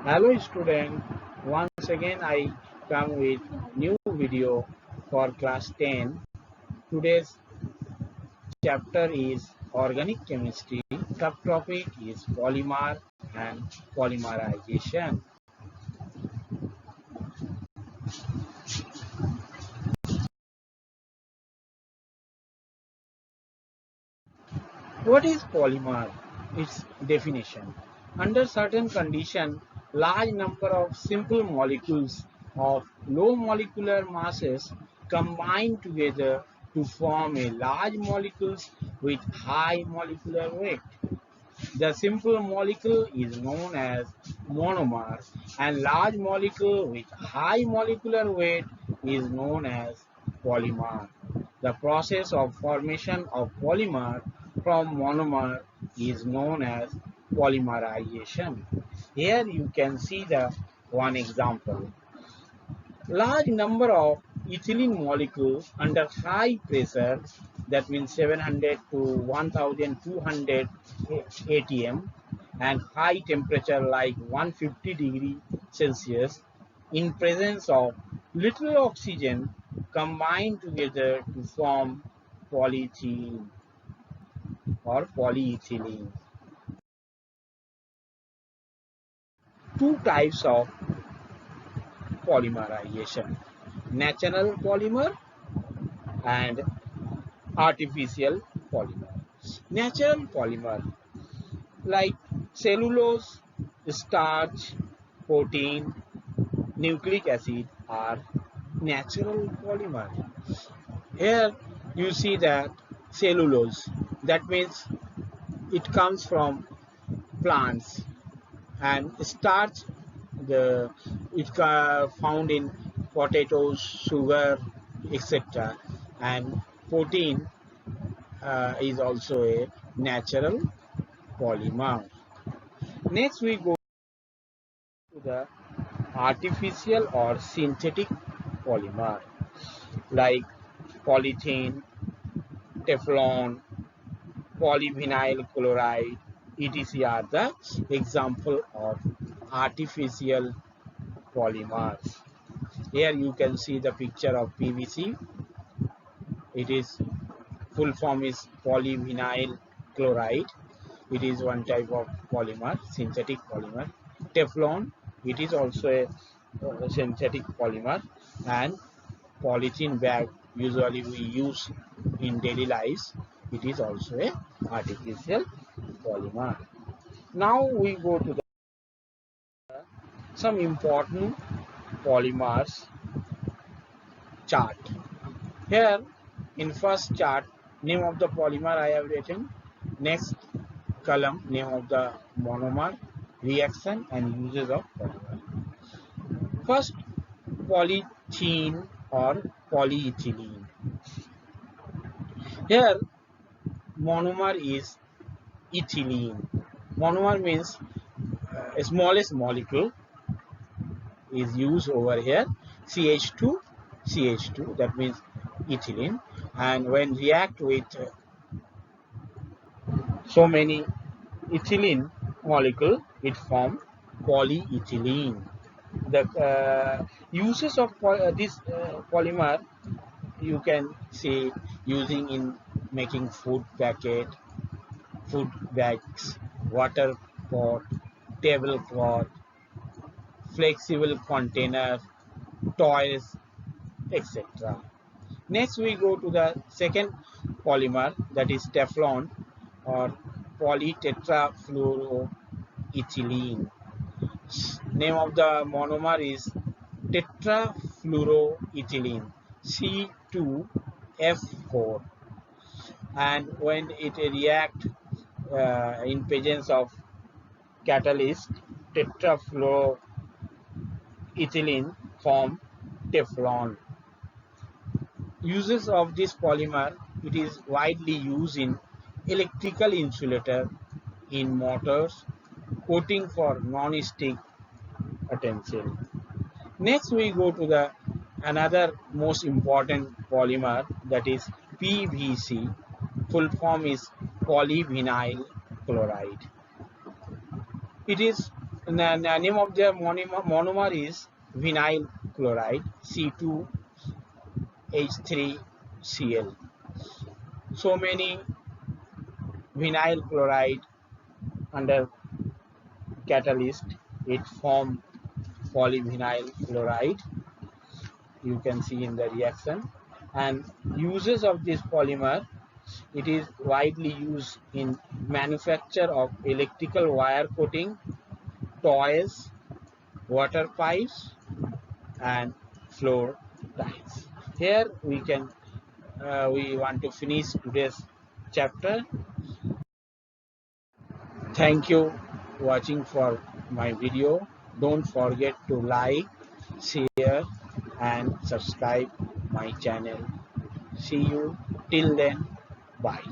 Hello student, once again I come with new video for class 10. Today's chapter is organic chemistry. Subtopic is polymer and polymerization. What is polymer? Its definition. Under certain conditions, large number of simple molecules of low molecular masses combine together to form a large molecules with high molecular weight. The simple molecule is known as monomer and large molecule with high molecular weight is known as polymer. The process of formation of polymer from monomer is known as polymerization. Here you can see the one example. Large number of ethylene molecules under high pressure, that means 700 to 1200 atm, and high temperature like 150 degrees Celsius, in presence of little oxygen, combine together to form polyethylene or polyethylene. Two types of polymerization: natural polymer and artificial polymer. Natural polymer like cellulose, starch, protein, nucleic acid are natural polymer. Here you see that cellulose, that means it comes from plants, and starch, the it found in potatoes, sugar, etc. And protein is also a natural polymer. Next we go to the artificial or synthetic polymer like polythene, Teflon, polyvinyl chloride, etc. are the example of artificial polymers. Here you can see the picture of PVC. It is full form is polyvinyl chloride. It is one type of polymer, synthetic polymer. Teflon, it is also a synthetic polymer, and polythene bag usually we use in daily lives. It is also a artificial polymer. Now we go to some important polymers chart. Here in first chart, name of the polymer I have written. Next column, name of the monomer, reaction and uses of polymer. First, polythene or polyethylene. Here monomer is ethylene. Monomer means smallest molecule is used over here, CH2, CH2, that means ethylene, and when react with so many ethylene molecule, it form polyethylene. The uses of this polymer you can see using in making food packet, food bags, water pot, tablecloth, flexible container, toys, etc. Next we go to the second polymer, that is Teflon or polytetrafluoroethylene. Name of the monomer is tetrafluoroethylene, C2F4, and when it react in presence of catalyst, tetrafluoroethylene form Teflon. Uses of this polymer: it is widely used in electrical insulator, in motors, coating for non-stick utensil. Next we go to the another most important polymer, that is PVC. Full form is polyvinyl chloride. It is the name of the monomer is vinyl chloride C2H3Cl. So many vinyl chloride under catalyst, it form polyvinyl chloride. You can see in the reaction. And uses of this polymer, it is widely used in manufacture of electrical wire coating, toys, water pipes, and floor tiles. Here we want to finish today's chapter. Thank you watching for my video. Don't forget to like, share, and subscribe my channel. See you till then. Bye.